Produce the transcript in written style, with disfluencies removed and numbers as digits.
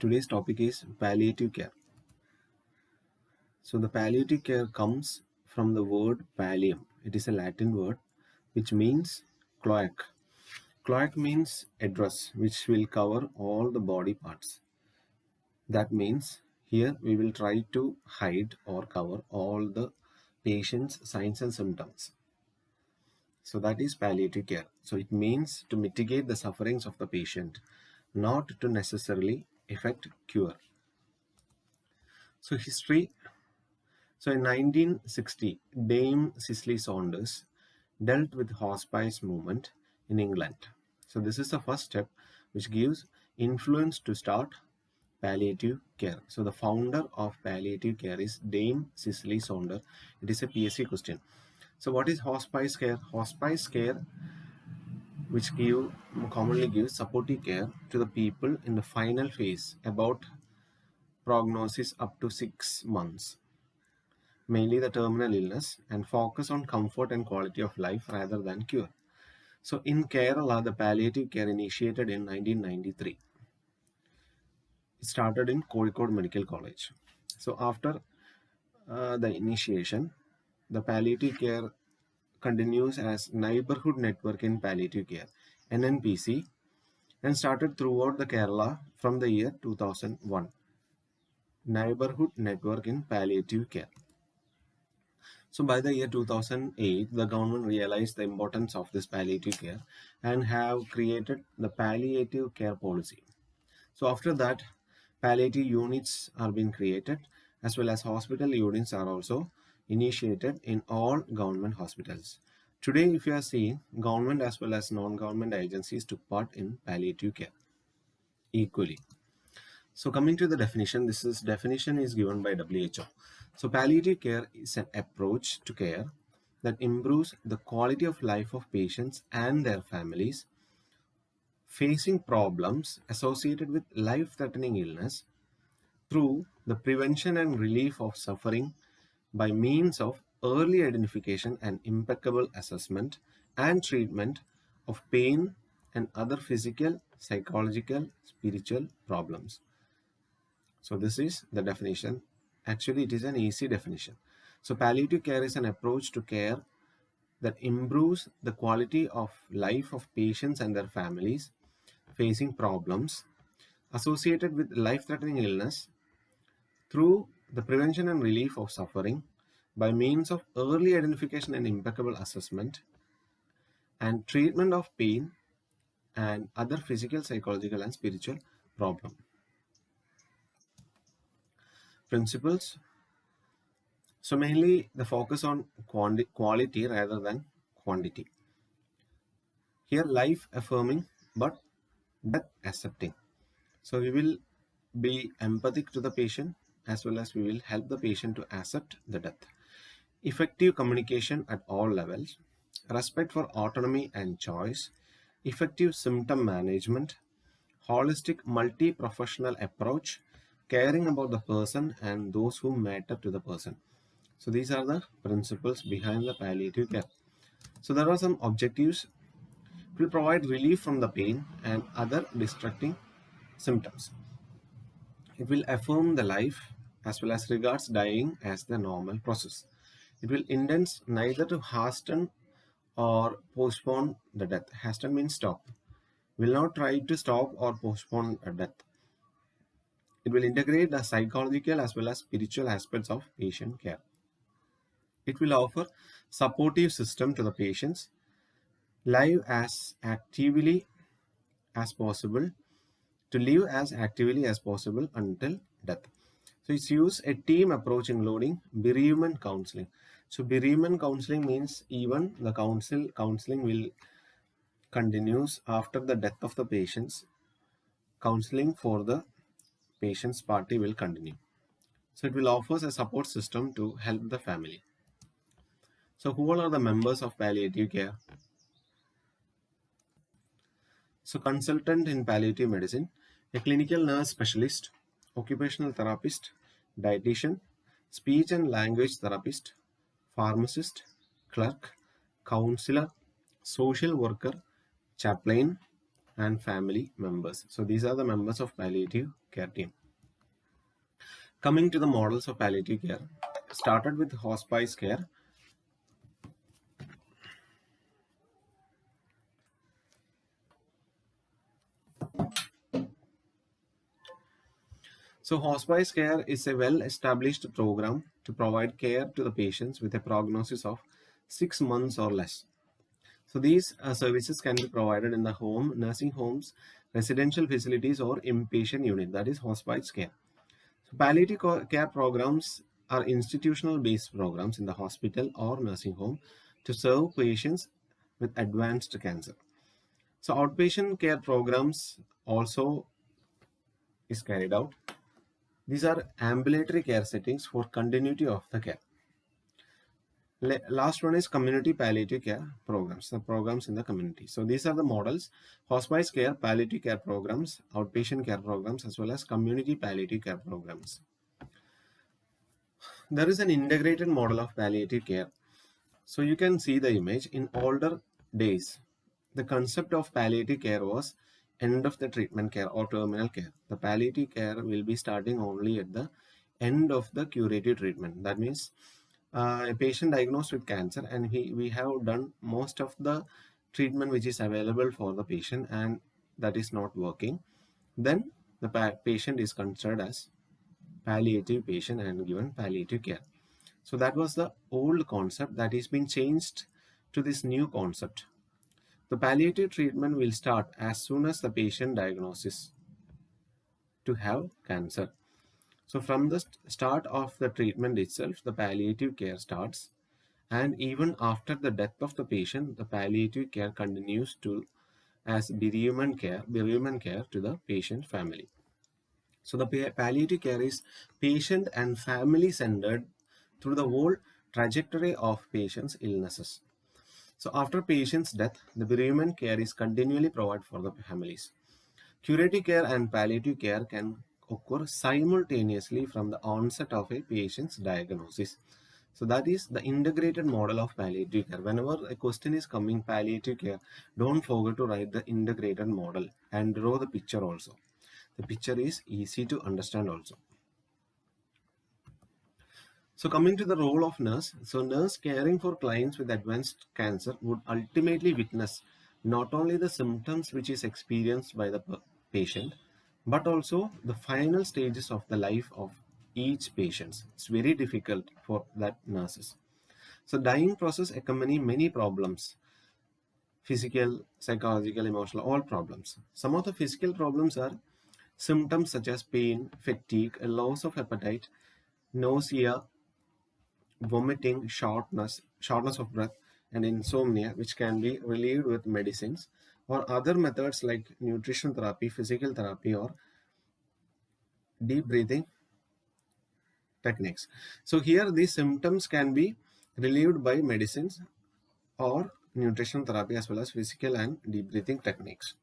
Today's topic is palliative care. So the palliative care comes from the word pallium. It is a Latin word which means cloac. Cloac means a dress which will cover all the body parts. That means here we will try to hide or cover all the patient's signs and symptoms. So that is palliative care. So it means to mitigate the sufferings of the patient, not to necessarily effect cure. So history. So in 1960, Dame Cicely Saunders dealt with hospice movement in England. So this is the first step which gives influence to start palliative care. So the founder of palliative care is Dame Cicely Saunders. It is a PSC question. So what is hospice care? Hospice care, which commonly gives supportive care to the people in the final phase about prognosis up to 6 months, mainly the terminal illness, and focus on comfort and quality of life rather than cure. So in Kerala, the palliative care initiated in 1993. It started in Kozhikode Medical College. So after the initiation, the palliative care continues as Neighborhood Network in Palliative Care, NNPC, and started throughout the Kerala from the year 2001. Neighborhood Network in Palliative Care. So by the year 2008, the government realized the importance of this palliative care and have created the palliative care policy. So after that, palliative units are being created, as well as hospital units are also initiated in all government hospitals. Today, if you are seeing, government as well as non-government agencies took part in palliative care equally. So coming to the definition, definition is given by WHO. So palliative care is an approach to care that improves the quality of life of patients and their families facing problems associated with life-threatening illness through the prevention and relief of suffering by means of early identification and impeccable assessment and treatment of pain and other physical, psychological, spiritual problems. So this is the definition. Actually, it is an easy definition. So palliative care is an approach to care that improves the quality of life of patients and their families facing problems associated with life-threatening illness through the prevention and relief of suffering by means of early identification and impeccable assessment and treatment of pain and other physical, psychological, and spiritual problems. Principles. So mainly the focus on quality rather than quantity. Here life affirming but death accepting. So we will be empathic to the patient as well as we will help the patient to accept the death. Effective communication at all levels, respect for autonomy and choice, effective symptom management, holistic multi-professional approach, caring about the person and those who matter to the person. So these are the principles behind the palliative care. So there are some objectives. It will provide relief from the pain and other distracting symptoms. It will affirm the life as well as regards dying as the normal process. It will intend neither to hasten or postpone the death. Hasten means stop. Will not try to stop or postpone a death. It will integrate the psychological as well as spiritual aspects of patient care. It will offer supportive system to the patients, live as actively as possible, to live as actively as possible until death. So it's use a team approach including bereavement counseling. So bereavement counseling means even the counseling will continues after the death of the patients. Counseling for the patient's party will continue. So it will offer a support system to help the family. So who all are the members of palliative care? So consultant in palliative medicine, a clinical nurse specialist, occupational therapist, dietitian, speech and language therapist, pharmacist, clerk, counselor, social worker, chaplain, and family members. So these are the members of palliative care team. Coming to the models of palliative care, started with hospice care. So hospice care is a well-established program to provide care to the patients with a prognosis of 6 months or less. So these services can be provided in the home, nursing homes, residential facilities, or inpatient unit, that is hospice care. So palliative care programs are institutional based programs in the hospital or nursing home to serve patients with advanced cancer. So outpatient care programs also is carried out. These are ambulatory care settings for continuity of the care. Last one is community palliative care programs, the programs in the community. So these are the models: hospice care, palliative care programs, outpatient care programs, as well as community palliative care programs. There is an integrated model of palliative care. So you can see the image. In older days, the concept of palliative care was end of the treatment care or terminal care. The palliative care will be starting only at the end of the curative treatment. That means a patient diagnosed with cancer, and we have done most of the treatment which is available for the patient, and that is not working. Then the patient is considered as palliative patient and given palliative care. So that was the old concept that is being changed to this new concept. The palliative treatment will start as soon as the patient diagnosis to have cancer. So from the start of the treatment itself, the palliative care starts, and even after the death of the patient, the palliative care continues to as bereavement care to the patient family. So the palliative care is patient and family centered through the whole trajectory of patient's illnesses. So after patient's death, the bereavement care is continually provided for the families. Curative care and palliative care can occur simultaneously from the onset of a patient's diagnosis. So that is the integrated model of palliative care. Whenever a question is coming palliative care, don't forget to write the integrated model and draw the picture also. The picture is easy to understand also. So coming to the role of nurse, so nurse caring for clients with advanced cancer would ultimately witness not only the symptoms which is experienced by the patient, but also the final stages of the life of each patient. It's very difficult for that nurses. So dying process accompany many problems: physical, psychological, emotional, all problems. Some of the physical problems are symptoms such as pain, fatigue, a loss of appetite, nausea, vomiting, shortness of breath, and insomnia, which can be relieved with medicines or other methods like nutrition therapy, physical therapy, or deep breathing techniques. So here these symptoms can be relieved by medicines or nutrition therapy as well as physical and deep breathing techniques.